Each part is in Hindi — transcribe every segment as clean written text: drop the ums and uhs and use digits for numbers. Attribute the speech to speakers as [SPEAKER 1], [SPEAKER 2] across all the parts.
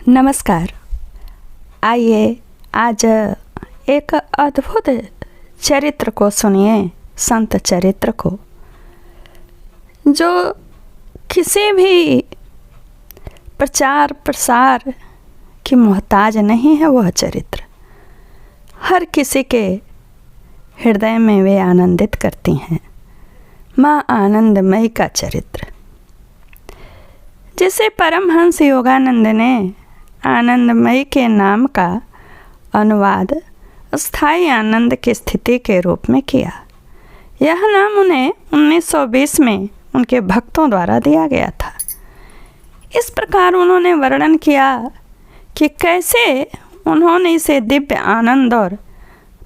[SPEAKER 1] नमस्कार। आइए आज एक अद्भुत चरित्र को सुनिए, संत चरित्र को, जो किसी भी प्रचार प्रसार की मोहताज नहीं है। वह चरित्र हर किसी के हृदय में वे आनंदित करती हैं। माँ आनंदमयी का चरित्र, जिसे परमहंस योगानंद ने आनंदमयी के नाम का अनुवाद स्थायी आनंद की स्थिति के रूप में किया। यह नाम उन्हें 1920 में उनके भक्तों द्वारा दिया गया था। इस प्रकार उन्होंने वर्णन किया कि कैसे उन्होंने इसे दिव्य आनंद और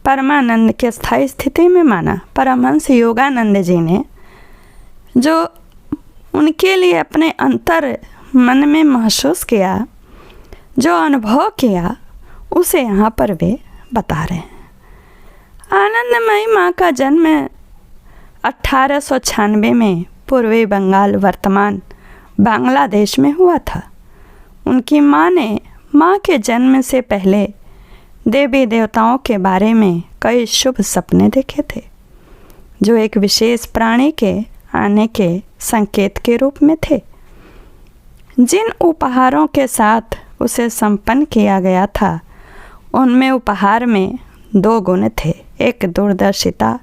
[SPEAKER 1] परमानंद की स्थायी स्थिति में माना। परमहंस योगानंद जी ने जो उनके लिए अपने अंतर मन में महसूस किया, जो अनुभव किया, उसे यहाँ पर वे बता रहे हैं। आनंदमयी माँ का जन्म 1896 में पूर्वी बंगाल वर्तमान बांग्लादेश में हुआ था। उनकी माँ ने माँ के जन्म से पहले देवी देवताओं के बारे में कई शुभ सपने देखे थे, जो एक विशेष प्राणी के आने के संकेत के रूप में थे। जिन उपहारों के साथ उसे संपन्न किया गया था, उनमें उपहार में 2 गुण थे, एक दूरदर्शिता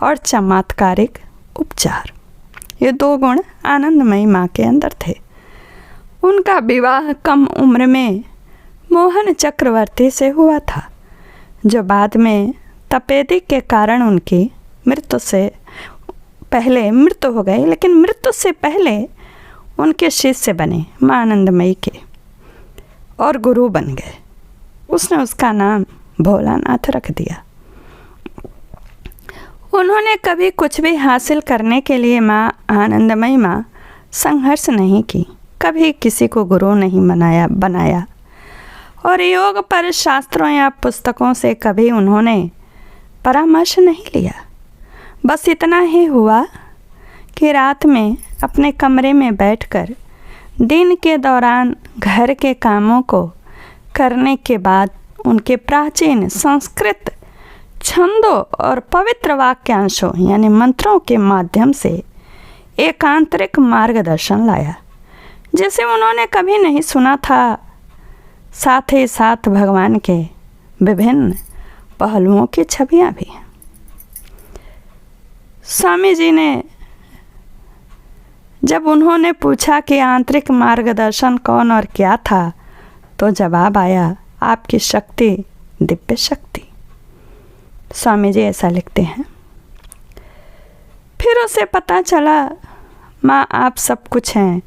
[SPEAKER 1] और चमत्कारिक उपचार। ये 2 गुण आनंदमयी माँ के अंदर थे। उनका विवाह कम उम्र में मोहन चक्रवर्ती से हुआ था, जो बाद में तपेदिक के कारण उनकी मृत्यु से पहले मृत्यु हो गई, लेकिन मृत्यु से पहले उनके शिष्य बने माँ आनंदमयी के और गुरु बन गए। उसने उसका नाम भोलानाथ रख दिया। उन्होंने कभी कुछ भी हासिल करने के लिए माँ आनंदमयी माँ संघर्ष नहीं की, कभी किसी को गुरु नहीं बनाया और योग पर शास्त्रों या पुस्तकों से कभी उन्होंने परामर्श नहीं लिया। बस इतना ही हुआ कि रात में अपने कमरे में बैठकर दिन के दौरान घर के कामों को करने के बाद उनके प्राचीन संस्कृत छंदों और पवित्र वाक्यांशों यानी मंत्रों के माध्यम से एक आंतरिक मार्गदर्शन लाया, जिसे उन्होंने कभी नहीं सुना था। साथ ही साथ भगवान के विभिन्न पहलुओं की छवियाँ भी। स्वामी जी ने जब उन्होंने पूछा कि आंतरिक मार्गदर्शन कौन और क्या था, तो जवाब आया, आपकी शक्ति, दिव्य शक्ति। स्वामी जी ऐसा लिखते हैं। फिर उसे पता चला, माँ आप सब कुछ हैं,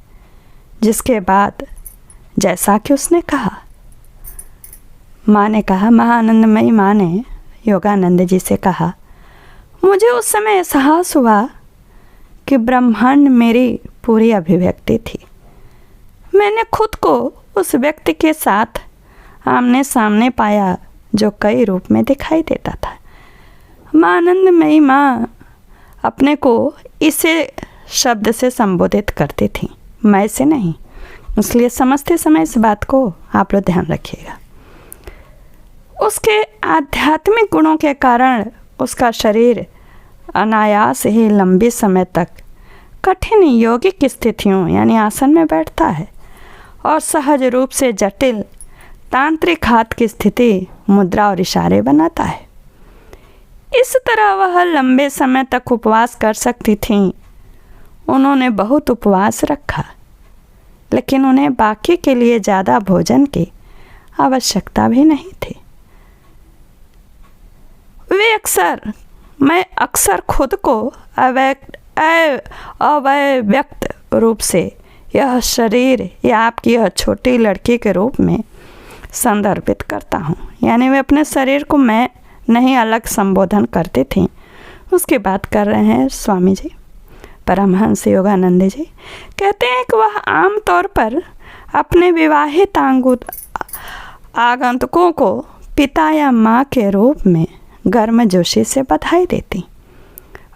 [SPEAKER 1] जिसके बाद जैसा कि उसने कहा, माँ ने कहा, महाआनंदमयी माँ ने योगानंद जी से कहा, मुझे उस समय एहसास हुआ कि ब्रह्मांड मेरी पूरी अभिव्यक्ति थी। मैंने खुद को उस व्यक्ति के साथ आमने सामने पाया, जो कई रूप में दिखाई देता था। माँ आनंदमयी माँ अपने को इसे शब्द से संबोधित करती थी, मैं से नहीं। इसलिए समझते समय इस बात को आप लोग ध्यान रखिएगा। उसके आध्यात्मिक गुणों के कारण उसका शरीर अनायास ही लंबी समय तक कठिन यौगिक स्थितियों यानी आसन में बैठता है और सहज रूप से जटिल तांत्रिक हाथ की स्थिति, मुद्रा और इशारे बनाता है। इस तरह वह लंबे समय तक उपवास कर सकती थीं। उन्होंने बहुत उपवास रखा, लेकिन उन्हें बाकी के लिए ज़्यादा भोजन की आवश्यकता भी नहीं थी। मैं अक्सर खुद को अव्यक्त रूप से यह शरीर या आपकी यह छोटी लड़की के रूप में संदर्भित करता हूँ। यानी वे अपने शरीर को मैं नहीं अलग संबोधन करती थी। उसकी बात कर रहे हैं स्वामी जी। परमहंस योगानंद जी कहते हैं कि वह आम तौर पर अपने विवाहित आगंतुकों को पिता या माँ के रूप में गर्मजोशी से बधाई देती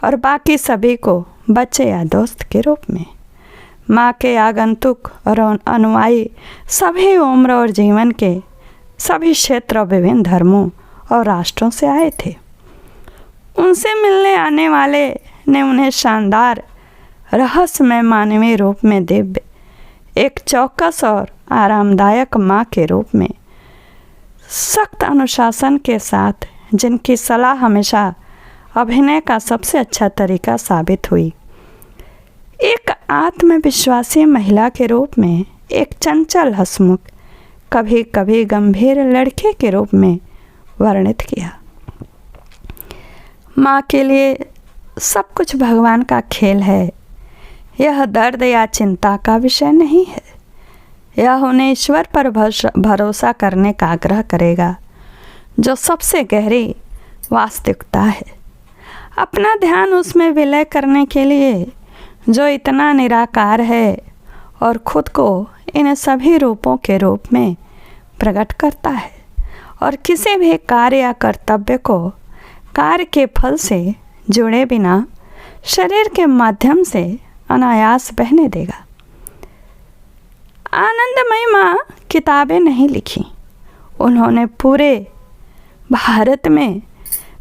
[SPEAKER 1] और बाकी सभी को बच्चे या दोस्त के रूप में। माँ के आगंतुक और अनुयायी सभी उम्र और जीवन के सभी क्षेत्र और विभिन्न धर्मों और राष्ट्रों से आए थे। उनसे मिलने आने वाले ने उन्हें शानदार रहस्यमय मानवीय रूप में दिव्य, एक चौकस और आरामदायक माँ के रूप में सख्त अनुशासन के साथ, जिनकी सलाह हमेशा अभिनय का सबसे अच्छा तरीका साबित हुई, एक आत्मविश्वासी महिला के रूप में, एक चंचल हंसमुख, कभी कभी गंभीर लड़के के रूप में वर्णित किया। माँ के लिए सब कुछ भगवान का खेल है। यह दर्द या चिंता का विषय नहीं है। यह उन्हें ईश्वर पर भरोसा करने का आग्रह करेगा, जो सबसे गहरी वास्तविकता है। अपना ध्यान उसमें विलय करने के लिए जो इतना निराकार है और खुद को इन सभी रूपों के रूप में प्रकट करता है, और किसी भी कार्य या कर्तव्य को कार्य के फल से जुड़े बिना शरीर के माध्यम से अनायास बहने देगा। आनंदमयी माँ किताबें नहीं लिखी। उन्होंने पूरे भारत में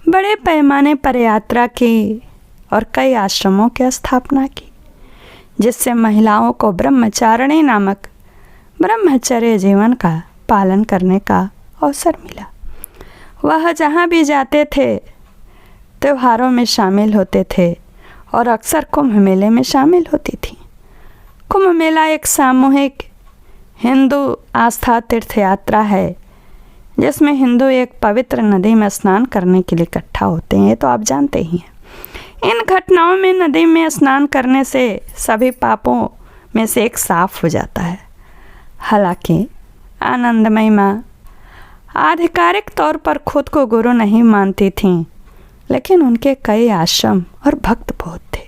[SPEAKER 1] बड़े पैमाने पर यात्रा की और कई आश्रमों की स्थापना की, जिससे महिलाओं को ब्रह्मचारिणी नामक ब्रह्मचर्य जीवन का पालन करने का अवसर मिला। वह जहाँ भी जाते थे त्योहारों में शामिल होते थे और अक्सर कुंभ मेले में शामिल होती थी। कुंभ मेला एक सामूहिक हिंदू आस्था तीर्थ यात्रा है, जिसमें हिंदू एक पवित्र नदी में स्नान करने के लिए इकट्ठा होते हैं। तो आप जानते ही हैं। इन घटनाओं में नदी में स्नान करने से सभी पापों में से एक साफ हो जाता है। हालांकि आनंदमयी माँ आधिकारिक तौर पर खुद को गुरु नहीं मानती थीं, लेकिन उनके कई आश्रम और भक्त बहुत थे।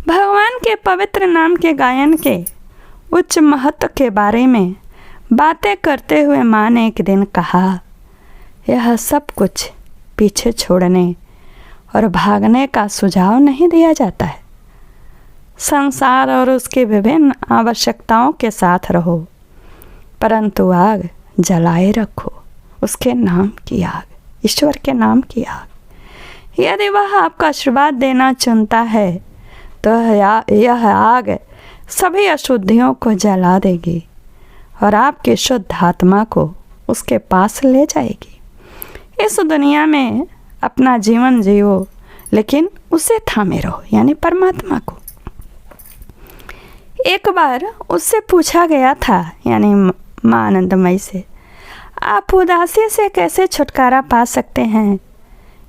[SPEAKER 1] भगवान के पवित्र नाम के गायन के उच्च महत्व के बारे में बातें करते हुए माँ ने एक दिन कहा, यह सब कुछ पीछे छोड़ने और भागने का सुझाव नहीं दिया जाता है। संसार और उसकी विभिन्न आवश्यकताओं के साथ रहो, परंतु आग जलाए रखो, उसके नाम की आग, ईश्वर के नाम की आग। यदि वह आपका आशीर्वाद देना चुनता है तो यह आग सभी अशुद्धियों को जला देगी और आपके शुद्ध आत्मा को उसके पास ले जाएगी। इस दुनिया में अपना जीवन जियो, लेकिन उसे थामे रहो, यानी परमात्मा को। एक बार उससे पूछा गया था, यानी माँ आनंदमयी से, आप उदासी से कैसे छुटकारा पा सकते हैं?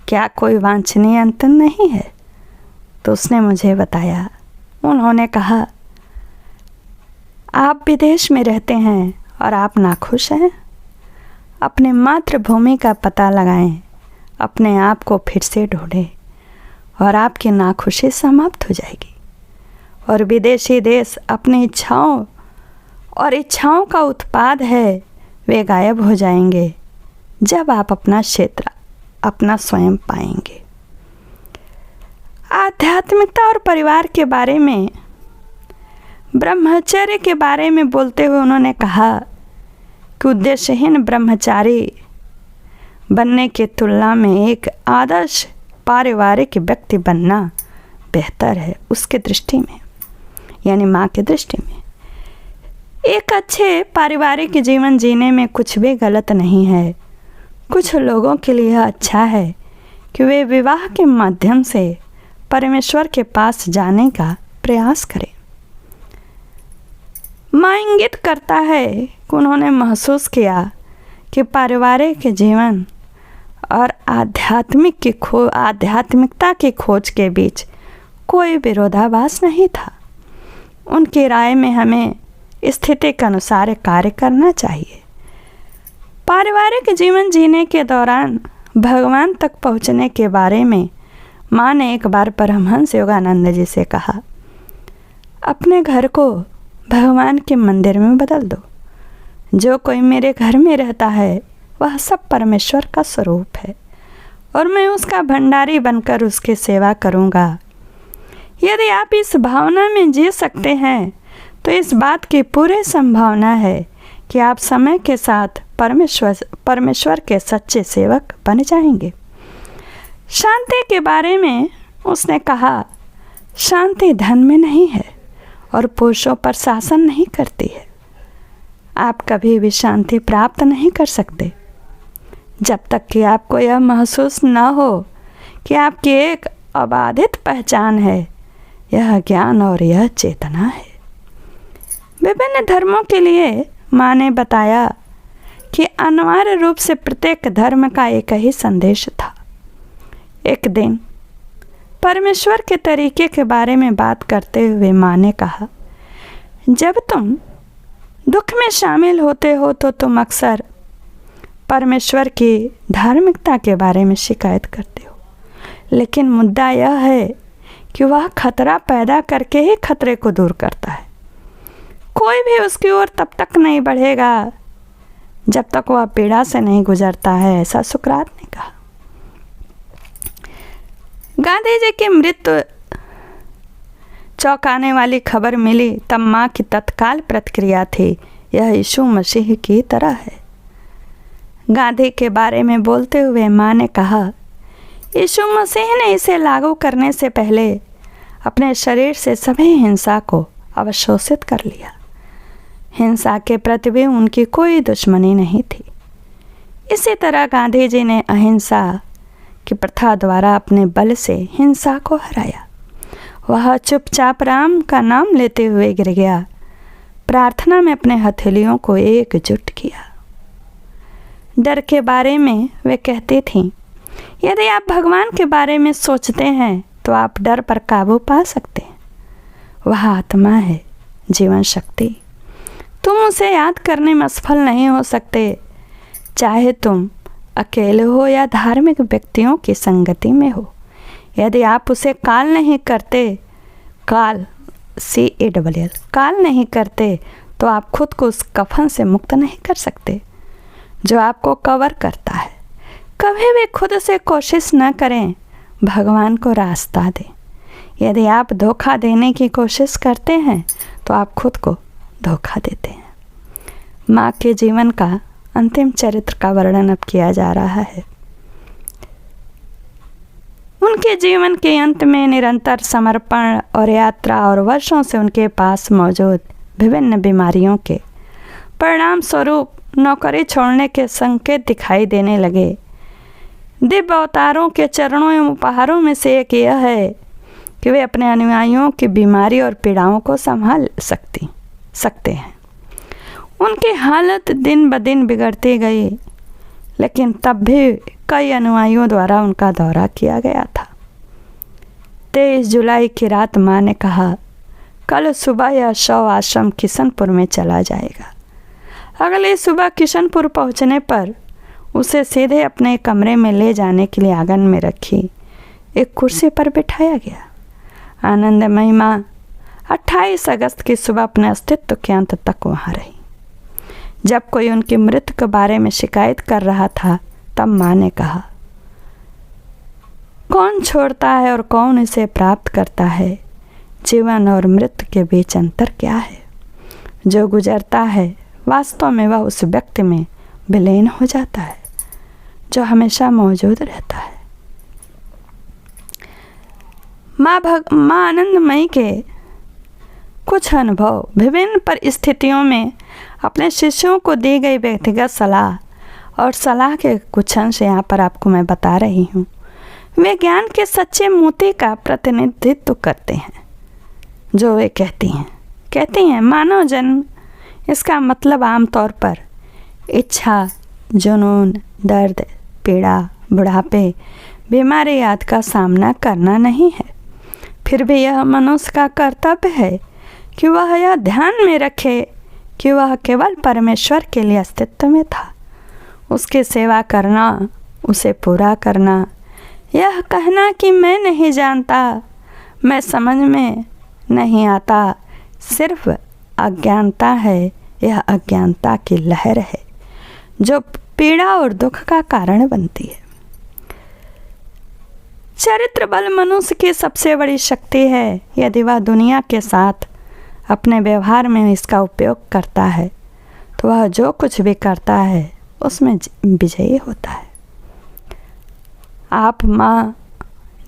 [SPEAKER 1] क्या कोई वांछनीय अंत नहीं है? तो उसने मुझे बताया। उन्होंने कहा, आप विदेश में रहते हैं और आप नाखुश हैं। अपने मातृभूमि का पता लगाएं, अपने आप को फिर से ढूंढें और आपकी नाखुशी समाप्त हो जाएगी। और विदेशी देश अपनी इच्छाओं का उत्पाद है, वे गायब हो जाएंगे जब आप अपना क्षेत्र, अपना स्वयं पाएंगे। आध्यात्मिकता और परिवार के बारे में, ब्रह्मचर्य के बारे में बोलते हुए उन्होंने कहा कि उद्देश्यहीन ब्रह्मचारी बनने की तुलना में एक आदर्श पारिवारिक व्यक्ति बनना बेहतर है, उसके दृष्टि में, यानी माँ की दृष्टि में। एक अच्छे पारिवारिक जीवन जीने में कुछ भी गलत नहीं है। कुछ लोगों के लिए अच्छा है कि वे विवाह के माध्यम से परमेश्वर के पास जाने का प्रयास करें। माँ इंगित करता है कि उन्होंने महसूस किया कि पारिवारिक जीवन और आध्यात्मिकता की खोज के बीच कोई विरोधाभास नहीं था। उनकी राय में हमें स्थिति के अनुसार कार्य करना चाहिए। पारिवारिक जीवन जीने के दौरान भगवान तक पहुँचने के बारे में माँ ने एक बार परमहंस योगानंद जी से कहा, अपने घर को भगवान के मंदिर में बदल दो। जो कोई मेरे घर में रहता है वह सब परमेश्वर का स्वरूप है और मैं उसका भंडारी बनकर उसकी सेवा करूँगा। यदि आप इस भावना में जी सकते हैं तो इस बात की पूरी संभावना है कि आप समय के साथ परमेश्वर के सच्चे सेवक बन जाएंगे। शांति के बारे में उसने कहा, शांति धन में नहीं है और पुरुषों पर शासन नहीं करती है। आप कभी भी शांति प्राप्त नहीं कर सकते जब तक कि आपको यह महसूस न हो कि आपकी एक अबाधित पहचान है, यह ज्ञान और यह चेतना है। विभिन्न धर्मों के लिए माँ ने बताया कि अनिवार्य रूप से प्रत्येक धर्म का एक ही संदेश था। एक दिन परमेश्वर के तरीके के बारे में बात करते हुए माँ ने कहा, जब तुम दुख में शामिल होते हो तो तुम अक्सर परमेश्वर की धार्मिकता के बारे में शिकायत करते हो, लेकिन मुद्दा यह है कि वह खतरा पैदा करके ही खतरे को दूर करता है। कोई भी उसकी ओर तब तक नहीं बढ़ेगा जब तक वह पीड़ा से नहीं गुजरता है, ऐसा सुकरात ने कहा। गांधी जी की मृत्यु चौंकाने वाली खबर मिली तब माँ की तत्काल प्रतिक्रिया थी, यह यीशु मसीह की तरह है। गांधी के बारे में बोलते हुए माँ ने कहा, यीशु मसीह ने इसे लागू करने से पहले अपने शरीर से सभी हिंसा को अवशोषित कर लिया। हिंसा के प्रति भी उनकी कोई दुश्मनी नहीं थी। इसी तरह गांधी जी ने अहिंसा की प्रथा द्वारा अपने बल से हिंसा को हराया। वह चुपचाप राम का नाम लेते हुए गिर गया, प्रार्थना में अपने हथेलियों को एकजुट किया। डर के बारे में वे कहती थीं, यदि आप भगवान के बारे में सोचते हैं तो आप डर पर काबू पा सकते हैं। वह आत्मा है, जीवन शक्ति। तुम उसे याद करने में असफल नहीं हो सकते, चाहे तुम अकेले हो या धार्मिक व्यक्तियों की संगति में हो। यदि आप उसे काल नहीं करते, काल नहीं करते तो आप खुद को उस कफन से मुक्त नहीं कर सकते जो आपको कवर करता है। कभी भी खुद से कोशिश न करें, भगवान को रास्ता दें। यदि आप धोखा देने की कोशिश करते हैं तो आप खुद को धोखा देते हैं। माँ के जीवन का अंतिम चरित्र का वर्णन अब किया जा रहा है। उनके जीवन के अंत में निरंतर समर्पण और यात्रा और वर्षों से उनके पास मौजूद विभिन्न बीमारियों के परिणाम स्वरूप नौकरी छोड़ने के संकेत दिखाई देने लगे। दिव्य अवतारों के चरणों एवं उपहारों में से एक यह है कि वे अपने अनुयायियों की बीमारी और पीड़ाओं को संभाल सकते हैं। उनकी हालत दिन ब दिन बिगड़ती गई, लेकिन तब भी कई अनुयायियों द्वारा उनका दौरा किया गया था। 23 जुलाई की रात माँ ने कहा, कल सुबह यह शव आश्रम किशनपुर में चला जाएगा। अगली सुबह किशनपुर पहुँचने पर उसे सीधे अपने कमरे में ले जाने के लिए आंगन में रखी एक कुर्सी पर बिठाया गया। आनंदमयी माँ 28 अगस्त की सुबह अपने अस्तित्व के अंत तक वहाँ रही। जब कोई उनकी मृत्यु के बारे में शिकायत कर रहा था तब माँ ने कहा, कौन छोड़ता है और कौन इसे प्राप्त करता है? जीवन और मृत्यु के बीच अंतर क्या है? जो गुजरता है वास्तव में वह उस व्यक्ति में विलीन हो जाता है जो हमेशा मौजूद रहता है। माँ आनंदमयी के कुछ अनुभव विभिन्न परिस्थितियों में अपने शिष्यों को दी गई व्यक्तिगत सलाह और सलाह के कुछ अंश यहाँ पर आपको मैं बता रही हूँ। वे ज्ञान के सच्चे मोती का प्रतिनिधित्व करते हैं। जो वे कहती हैं मानव जन्म, इसका मतलब आमतौर पर इच्छा, जुनून, दर्द, पीड़ा, बुढ़ापे, बीमारी आदि का सामना करना नहीं है। फिर भी यह मनुष्य का कर्तव्य है कि वह यह ध्यान में रखे कि वह केवल परमेश्वर के लिए अस्तित्व में था। उसकी सेवा करना, उसे पूरा करना, यह कहना कि मैं नहीं जानता, मैं समझ में नहीं आता, सिर्फ अज्ञानता है। यह अज्ञानता की लहर है जो पीड़ा और दुख का कारण बनती है। चरित्र बल मनुष्य की सबसे बड़ी शक्ति है। यदि वह दुनिया के साथ अपने व्यवहार में इसका उपयोग करता है तो वह जो कुछ भी करता है उसमें विजयी होता है। आप माँ,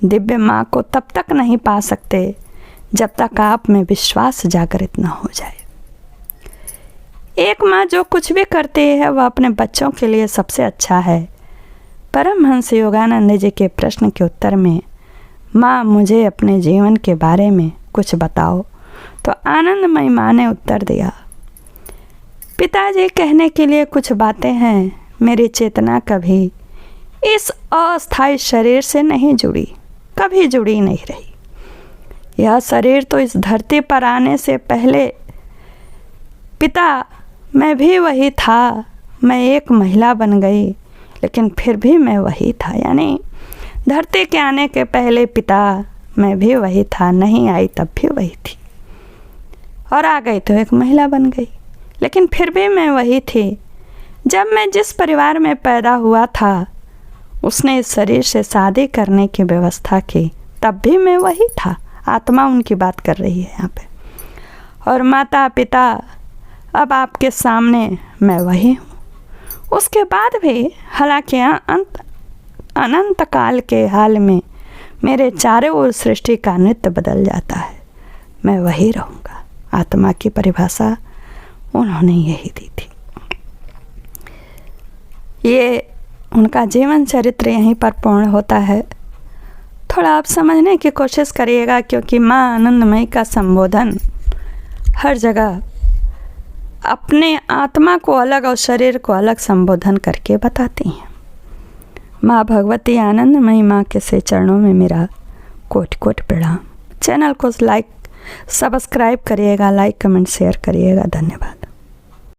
[SPEAKER 1] दिव्य माँ को तब तक नहीं पा सकते जब तक आप में विश्वास जागृत न हो जाए। एक माँ जो कुछ भी करती है वह अपने बच्चों के लिए सबसे अच्छा है। परमहंस योगानंद जी के प्रश्न के उत्तर में, माँ मुझे अपने जीवन के बारे में कुछ बताओ, तो आनंदमयी माँ ने उत्तर दिया, पिताजी कहने के लिए कुछ बातें हैं। मेरी चेतना कभी इस अस्थायी शरीर से नहीं जुड़ी, कभी जुड़ी नहीं रही। यह शरीर तो इस धरती पर आने से पहले पिता मैं भी वही था। मैं एक महिला बन गई लेकिन फिर भी मैं वही था। यानी धरती के आने के पहले पिता मैं भी वही था, नहीं आई तब भी वही थी, और आ गई तो एक महिला बन गई, लेकिन फिर भी मैं वही थी। जब मैं जिस परिवार में पैदा हुआ था उसने इस शरीर से शादी करने की व्यवस्था की, तब भी मैं वही था। आत्मा उनकी बात कर रही है यहाँ पे। और माता पिता अब आपके सामने मैं वही हूँ। उसके बाद भी हालांकि अनंत काल के हाल में मेरे चारों ओर सृष्टि का नृत्य बदल जाता है, मैं वही रहूँगा। आत्मा की परिभाषा उन्होंने यही दी थी। ये उनका जीवन चरित्र यहीं पर पूर्ण होता है। थोड़ा आप समझने की कोशिश करिएगा, क्योंकि माँ आनंदमयी का संबोधन हर जगह अपने आत्मा को अलग और शरीर को अलग संबोधन करके बताती हैं। माँ भगवती आनंदमयी माँ के से चरणों में मेरा कोटि कोटि प्रणाम। चैनल को सब्सक्राइब करिएगा, लाइक कमेंट शेयर करिएगा। धन्यवाद।